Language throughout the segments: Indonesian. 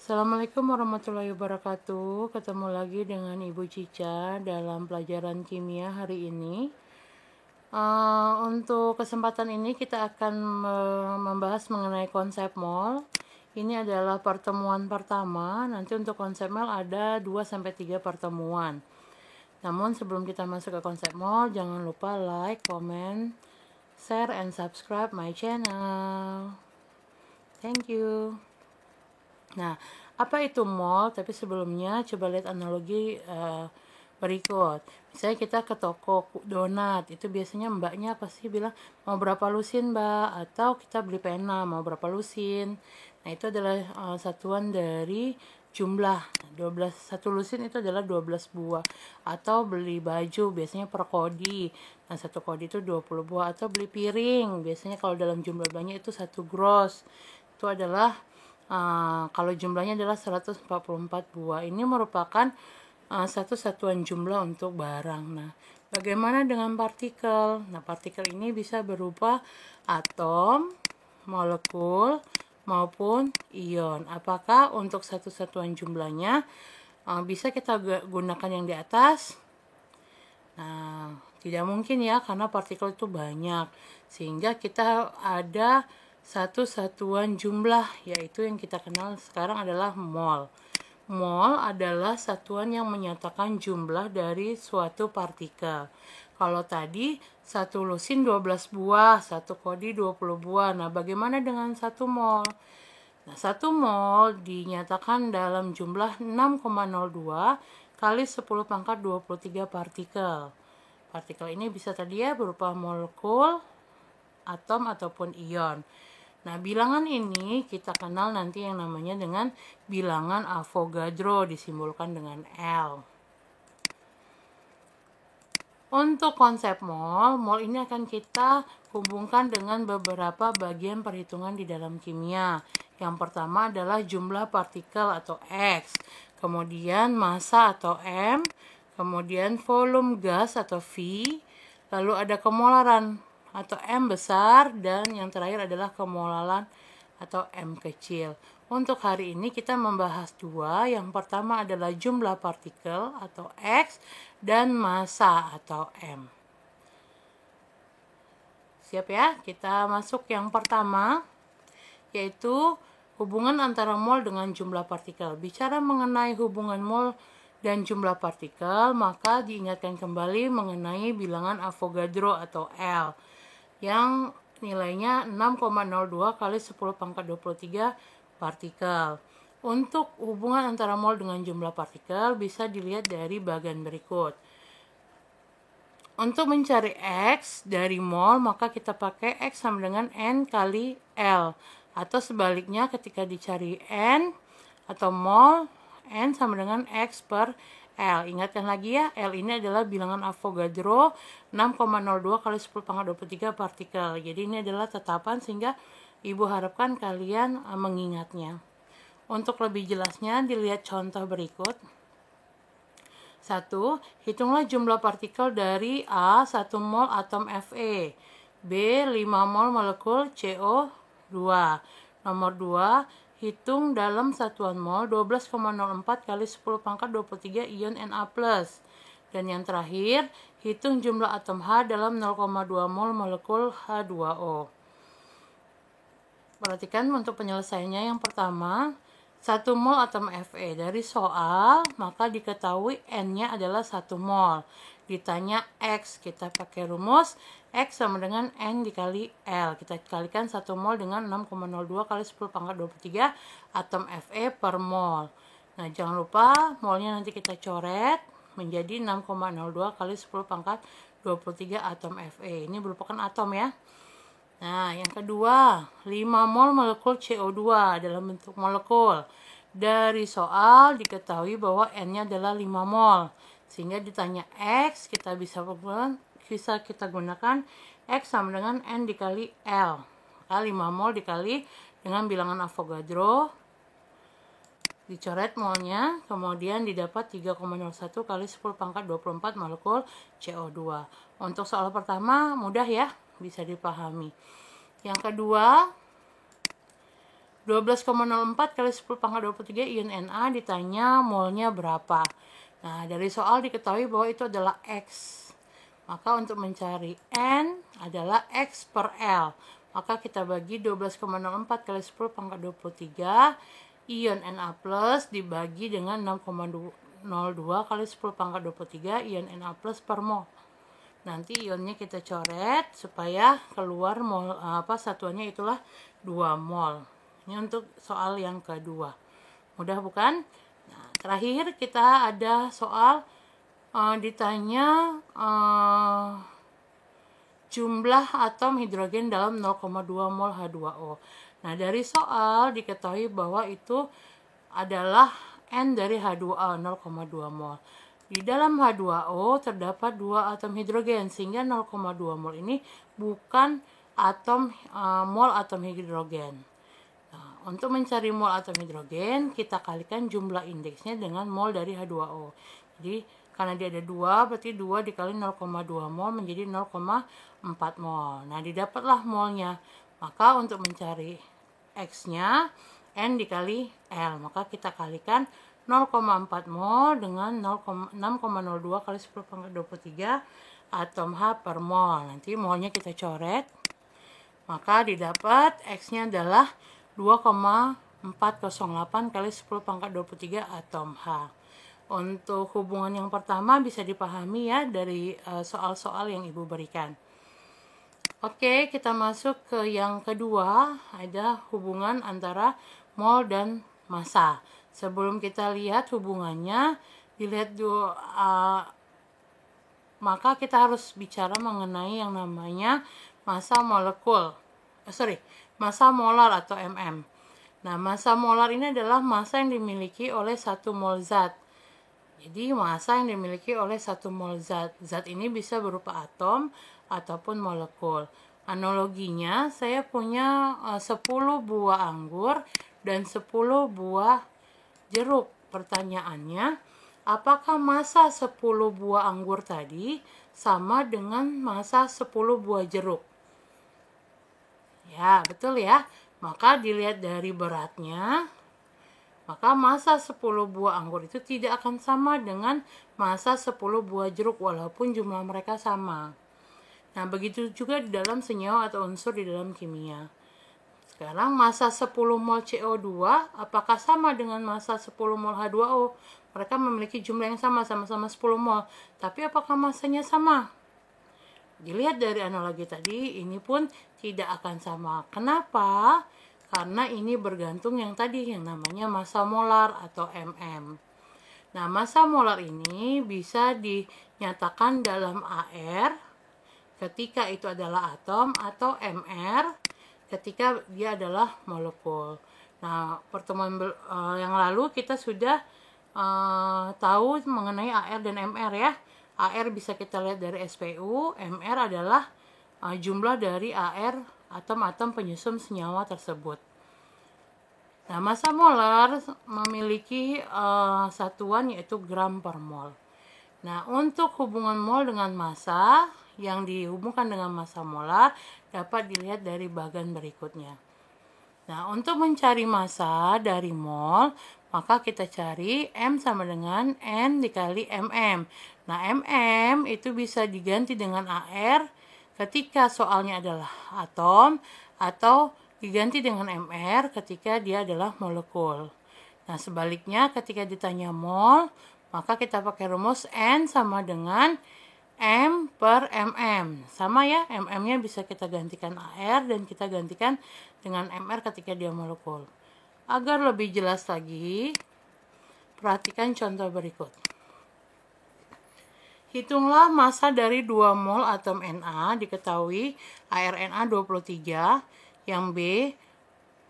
Assalamualaikum warahmatullahi wabarakatuh. Ketemu lagi dengan Ibu Cica dalam pelajaran kimia hari ini. Untuk kesempatan ini kita akan membahas mengenai konsep mol. Ini adalah pertemuan pertama. Nanti untuk konsep mol ada 2-3 pertemuan. Namun sebelum kita masuk ke konsep mol, jangan lupa like, comment, share, and subscribe my channel. Thank you. Nah, apa itu mall? Tapi sebelumnya coba lihat analogi berikut. Misalnya kita ke toko donat, itu biasanya mbaknya pasti bilang mau berapa lusin mbak, atau kita beli pena mau berapa lusin. Nah, itu adalah satuan dari jumlah 12. Satu lusin itu adalah 12 buah. Atau beli baju biasanya per kodi. Nah, satu kodi itu 20 buah. Atau beli piring, biasanya kalau dalam jumlah belanja itu 1 gross. Itu adalah kalau jumlahnya adalah 144 buah. Ini merupakan satu satuan jumlah untuk barang. Nah, bagaimana dengan partikel? Nah, partikel ini bisa berupa atom, molekul, maupun ion. Apakah untuk satu satuan jumlahnya bisa kita gunakan yang di atas? Nah, tidak mungkin ya, karena partikel itu banyak. Sehingga kita ada satu satuan jumlah, yaitu yang kita kenal sekarang adalah mol. Mol adalah satuan yang menyatakan jumlah dari suatu partikel. Kalau tadi satu lusin 12 buah, satu kodi 20 buah. Nah, bagaimana dengan satu mol? Nah, satu mol dinyatakan dalam jumlah 6,02 kali 10 pangkat 23 partikel. Partikel ini bisa tadi ya berupa molekul, atom, ataupun ion. Nah, bilangan ini kita kenal nanti yang namanya dengan bilangan Avogadro, disimbolkan dengan L. Untuk konsep mol, mol ini akan kita hubungkan dengan beberapa bagian perhitungan di dalam kimia. Yang pertama adalah jumlah partikel atau X, kemudian massa atau M, kemudian volume gas atau V, lalu ada kemolaran atau M besar, dan yang terakhir adalah kemolaran atau M kecil. Untuk hari ini kita membahas dua. Yang pertama adalah jumlah partikel atau X dan massa atau M. Siap ya? Kita masuk yang pertama, yaitu hubungan antara mol dengan jumlah partikel. Bicara mengenai hubungan mol dan jumlah partikel, maka diingatkan kembali mengenai bilangan Avogadro atau L, yang nilainya 6,02 kali 10 pangkat 23 partikel. Untuk hubungan antara mol dengan jumlah partikel bisa dilihat dari bagian berikut. Untuk mencari X dari mol, maka kita pakai X sama dengan N kali L. Atau sebaliknya, ketika dicari N atau mol, N sama dengan X per L. Ingatkan lagi ya, L ini adalah bilangan Avogadro, 6,02 kali 10 pangkat 23 partikel. Jadi ini adalah tetapan, sehingga Ibu harapkan kalian mengingatnya. Untuk lebih jelasnya, dilihat contoh berikut. 1. Hitunglah jumlah partikel dari A, 1 mol atom Fe, B, 5 mol molekul CO2. Nomor 2. Hitung dalam satuan mol 12,04 kali 10 pangkat 23 ion Na+. Dan yang terakhir, hitung jumlah atom H dalam 0,2 mol molekul H2O. Perhatikan untuk penyelesaiannya. Yang pertama, 1 mol atom Fe. Dari soal, maka diketahui N-nya adalah 1 mol. Ditanya X, kita pakai rumus X sama dengan N dikali L. Kita kalikan 1 mol dengan 6,02 kali 10 pangkat 23 atom Fe per mol. Nah, jangan lupa molnya nanti kita coret menjadi 6,02 kali 10 pangkat 23 atom Fe. Ini merupakan atom ya. Nah, yang kedua, 5 mol molekul CO2 dalam bentuk molekul. Dari soal diketahui bahwa N-nya adalah 5 mol. Sehingga ditanya X, kita bisa kita gunakan X sama dengan N dikali L. Maka 5 mol dikali dengan bilangan Avogadro. Dicoret molnya, kemudian didapat 3,01 kali 10 pangkat 24 molekul CO2. Untuk soal pertama mudah ya, bisa dipahami. Yang kedua, 12,04 kali 10 pangkat 23 ion Na ditanya molnya berapa. Nah, dari soal diketahui bahwa itu adalah X. Maka untuk mencari N adalah X per L. Maka kita bagi 12,04 kali 10 pangkat 23 ion Na plus dibagi dengan 6,02 kali 10 pangkat 23 ion Na plus per mol. Nanti ionnya kita coret supaya keluar mol satuannya itulah 2 mol. Ini untuk soal yang kedua. Mudah bukan? Nah, terakhir kita ada soal ditanya jumlah atom hidrogen dalam 0,2 mol H2O. Nah, dari soal diketahui bahwa itu adalah N dari H2O 0,2 mol. Di dalam H2O terdapat 2 atom hidrogen sehingga 0,2 mol ini bukan mol atom hidrogen. Nah, untuk mencari mol atom hidrogen kita kalikan jumlah indeksnya dengan mol dari H2O. Jadi karena dia ada 2, berarti 2 dikali 0,2 mol menjadi 0,4 mol. Nah, didapatlah molnya. Maka untuk mencari X-nya, N dikali L. Maka kita kalikan 0,4 mol dengan 6,02 kali 10 pangkat 23 atom H per mol. Nanti molnya kita coret. Maka didapat X-nya adalah 2,408 kali 10 pangkat 23 atom H. Untuk hubungan yang pertama bisa dipahami ya dari soal-soal yang Ibu berikan. Oke, kita masuk ke yang kedua, ada hubungan antara mol dan massa. Sebelum kita lihat hubungannya, dilihat dulu, maka kita harus bicara mengenai yang namanya massa molekul. Massa molar atau mm. Nah, massa molar ini adalah massa yang dimiliki oleh 1 mol zat. Jadi massa yang dimiliki oleh 1 mol zat. Zat ini bisa berupa atom ataupun molekul. Analoginya, saya punya 10 buah anggur dan 10 buah jeruk. Pertanyaannya, apakah massa 10 buah anggur tadi sama dengan massa 10 buah jeruk? Ya, betul ya. Maka dilihat dari beratnya, maka massa 10 buah anggur itu tidak akan sama dengan massa 10 buah jeruk walaupun jumlah mereka sama. Nah, begitu juga di dalam senyawa atau unsur di dalam kimia. Sekarang massa 10 mol CO2 apakah sama dengan massa 10 mol H2O? Mereka memiliki jumlah yang sama-sama 10 mol. Tapi apakah massanya sama? Dilihat dari analogi tadi, ini pun tidak akan sama. Kenapa? Karena ini bergantung yang tadi, yang namanya massa molar atau mm. Nah, massa molar ini bisa dinyatakan dalam AR ketika itu adalah atom atau MR ketika dia adalah molekul. Nah, pertemuan yang lalu kita sudah tahu mengenai AR dan MR ya. AR bisa kita lihat dari SPU, MR adalah jumlah dari AR atom-atom penyusun senyawa tersebut. Nah, massa molar memiliki satuan yaitu gram per mol. Nah, untuk hubungan mol dengan massa yang dihubungkan dengan massa molar dapat dilihat dari bagan berikutnya. Nah, untuk mencari massa dari mol, maka kita cari M sama dengan N dikali mm. Nah, mm itu bisa diganti dengan AR ketika soalnya adalah atom atau diganti dengan MR ketika dia adalah molekul. Nah, sebaliknya ketika ditanya mol, maka kita pakai rumus N sama dengan M per mm. Sama ya, mm-nya bisa kita gantikan AR dan kita gantikan dengan MR ketika dia molekul. Agar lebih jelas lagi, perhatikan contoh berikut. Hitunglah massa dari 2 mol atom Na, diketahui ArNa 23. Yang B,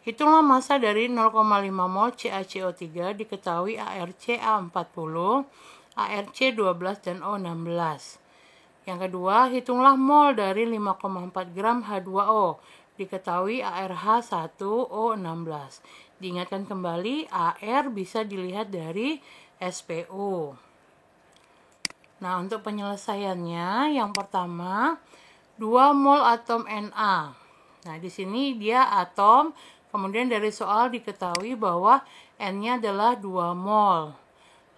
hitunglah massa dari 0,5 mol CaCO3, diketahui ArCa 40, ArC 12, dan O16. Yang kedua, hitunglah mol dari 5,4 gram H2O, diketahui ArH 1, O16. Diingatkan kembali, AR bisa dilihat dari SPU. Nah, untuk penyelesaiannya, yang pertama, 2 mol atom Na. Nah, di sini dia atom, Kemudian dari soal diketahui bahwa N-nya adalah 2 mol.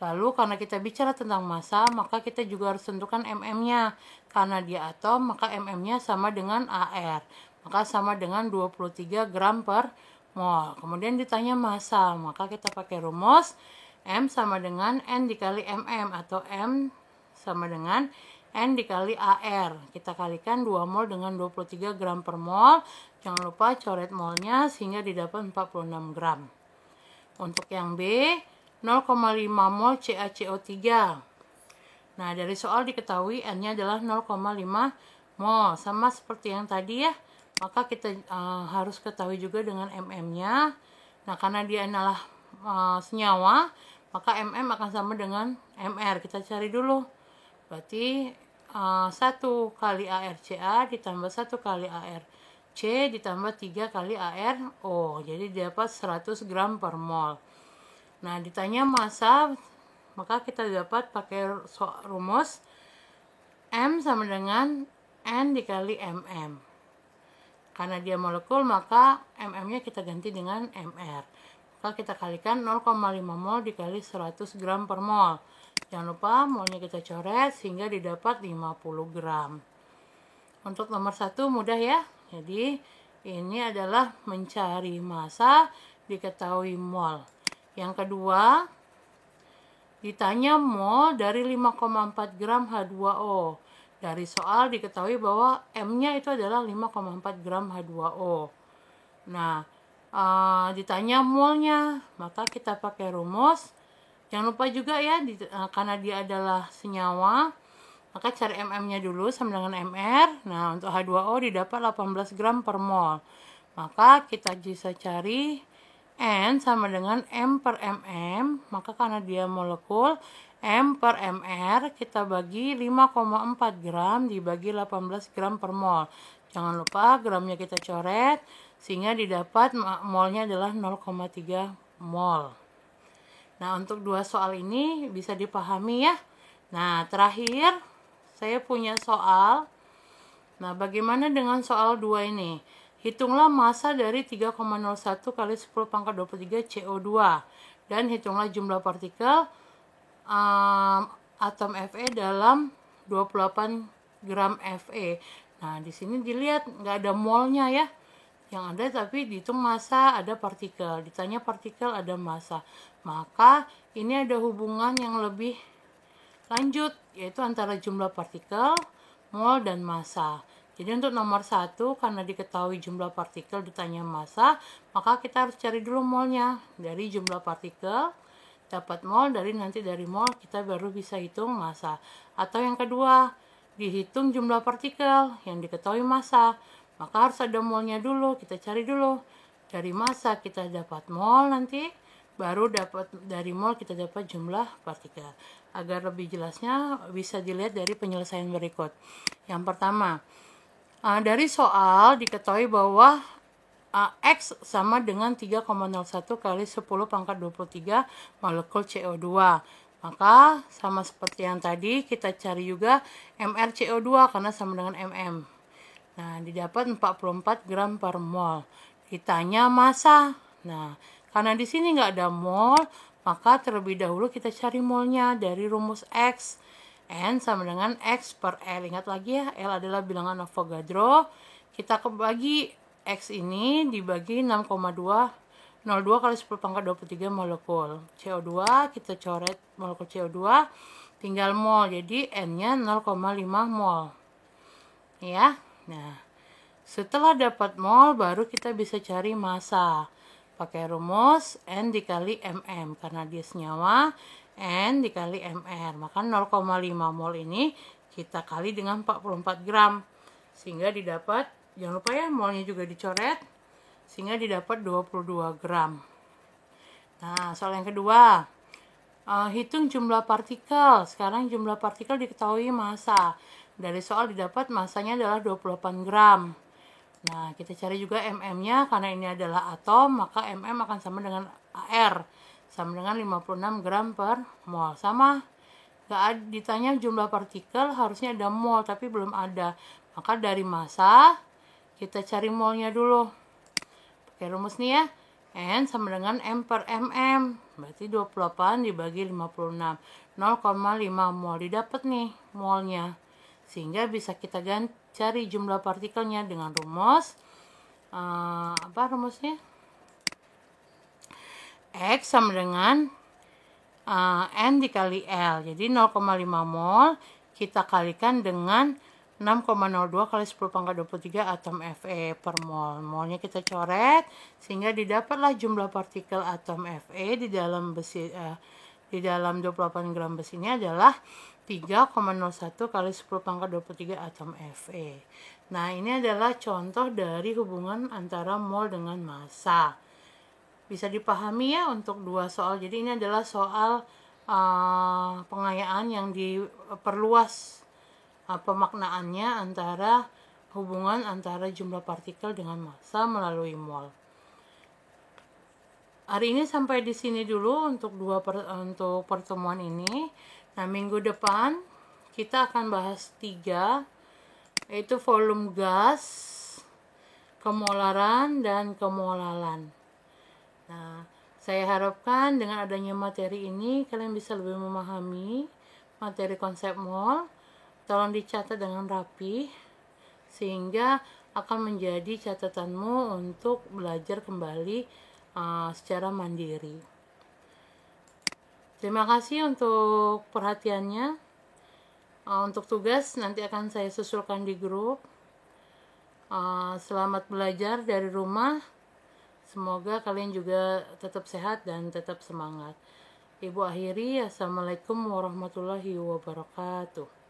Lalu karena kita bicara tentang massa, maka kita juga harus tentukan mm-nya. Karena dia atom, maka mm-nya sama dengan AR. Maka sama dengan 23 gram per mol. Kemudian ditanya massa, maka kita pakai rumus M sama dengan N dikali mm, atau M sama dengan N dikali AR. Kita kalikan 2 mol dengan 23 gram per mol. Jangan lupa coret molnya sehingga didapat 46 gram. Untuk yang B, 0,5 mol CaCO3. Nah, dari soal diketahui N-nya adalah 0,5 mol. Sama seperti yang tadi ya. Maka kita harus ketahui juga dengan mm-nya. Nah, karena dia adalah senyawa, maka mm akan sama dengan mr. Kita cari dulu. Berarti 1 kali ARCA ditambah 1 kali ARC ditambah 3 kali ARO. Jadi dapat 100 gram per mol. Nah, ditanya massa, maka kita dapat pakai rumus M sama dengan N dikali mm. Karena dia molekul, maka mm-nya kita ganti dengan mr. Maka kita kalikan 0,5 mol dikali 100 gram per mol. Jangan lupa molnya kita coret sehingga didapat 50 gram. Untuk nomor 1 mudah ya. Jadi ini adalah mencari massa, diketahui mol. Yang kedua, ditanya mol dari 5,4 gram H2O. Dari soal diketahui bahwa M-nya itu adalah 5,4 gram H2O. Nah, ditanya molnya, maka kita pakai rumus. Jangan lupa juga ya, karena dia adalah senyawa, maka cari mm-nya dulu sama dengan mr. Nah, untuk H2O didapat 18 gram per mol. Maka kita bisa cari N sama dengan M per mm. Maka karena dia molekul, M per mr kita bagi 5,4 gram dibagi 18 gram per mol. Jangan lupa gramnya kita coret, sehingga didapat molnya adalah 0,3 mol. Nah, untuk 2 soal ini bisa dipahami ya. Nah, terakhir saya punya soal. Nah, bagaimana dengan soal 2 ini? Hitunglah massa dari 3,01 kali 10 pangkat 23 CO2. Dan hitunglah jumlah partikel atom Fe dalam 28 gram Fe. Nah, di sini dilihat nggak ada molnya ya. Yang ada tapi dihitung massa, ada partikel. Ditanya partikel, ada massa. Maka ini ada hubungan yang lebih lanjut, yaitu antara jumlah partikel, mol, dan massa. Jadi untuk nomor 1, karena diketahui jumlah partikel ditanya massa, maka kita harus cari dulu molnya. Dari jumlah partikel, dapat mol, nanti dari mol kita baru bisa hitung massa. Atau yang kedua, dihitung jumlah partikel yang diketahui massa. Maka harus ada molnya dulu, kita cari dulu. Dari massa kita dapat mol nanti, baru dapat dari mol kita dapat jumlah partikel. Agar lebih jelasnya bisa dilihat dari penyelesaian berikut. Yang pertama, dari soal diketahui bahwa X sama dengan 3,01 kali 10 pangkat 23 molekul CO2. Maka sama seperti yang tadi kita cari juga MrCO2 karena sama dengan mm. Nah, didapat 44 gram per mol. Ditanya massa. Nah, karena di sini nggak ada mol, maka terlebih dahulu kita cari molnya dari rumus X. N sama dengan X per L. Ingat lagi ya, L adalah bilangan Avogadro. Kita bagi X ini dibagi 6,202 kali 10 pangkat 23 molekul. CO2, kita coret molekul CO2, tinggal mol. Jadi N-nya 0,5 mol. Ya, nah. Setelah dapat mol, baru kita bisa cari massa. Pakai rumus N dikali mm. Karena dia senyawa, N dikali mr. Maka 0,5 mol ini kita kali dengan 44 gram. Sehingga didapat, jangan lupa ya, molnya juga dicoret. Sehingga didapat 22 gram. Nah, soal yang kedua. Hitung jumlah partikel. Sekarang jumlah partikel diketahui massa. Dari soal didapat massanya adalah 28 gram. Nah, kita cari juga mm-nya, karena ini adalah atom, maka mm akan sama dengan AR, sama dengan 56 gram per mol. Sama, nggak ditanya jumlah partikel, harusnya ada mol, tapi belum ada. Maka dari massa, kita cari molnya dulu. Oke, rumus nih ya. N sama dengan M per mm. Berarti 28 dibagi 56. 0,5 mol. Didapat nih molnya. Sehingga bisa kita cari jumlah partikelnya dengan rumus. Apa rumusnya? X sama dengan N dikali L. Jadi 0,5 mol kita kalikan dengan 6,02 kali 10 pangkat 23 atom Fe per mol. Molnya kita coret sehingga didapatlah jumlah partikel atom Fe di dalam besi di dalam 28 gram besi ini adalah 3,01 kali 10 pangkat 23 atom Fe. Nah, ini adalah contoh dari hubungan antara mol dengan massa. Bisa dipahami ya untuk dua soal. Jadi ini adalah soal pengayaan yang diperluas pemaknaannya antara hubungan antara jumlah partikel dengan massa melalui mol. Hari ini sampai di sini dulu untuk untuk pertemuan ini. Nah, minggu depan kita akan bahas 3, yaitu volume gas, kemolaran, dan kemolalan. Nah, saya harapkan dengan adanya materi ini kalian bisa lebih memahami materi konsep mol. Tolong dicatat dengan rapi sehingga akan menjadi catatanmu untuk belajar kembali secara mandiri. Terima kasih untuk perhatiannya. Untuk tugas nanti akan saya susulkan di grup. Selamat belajar dari rumah. Semoga kalian juga tetap sehat dan tetap semangat. Ibu akhiri, Assalamualaikum warahmatullahi wabarakatuh.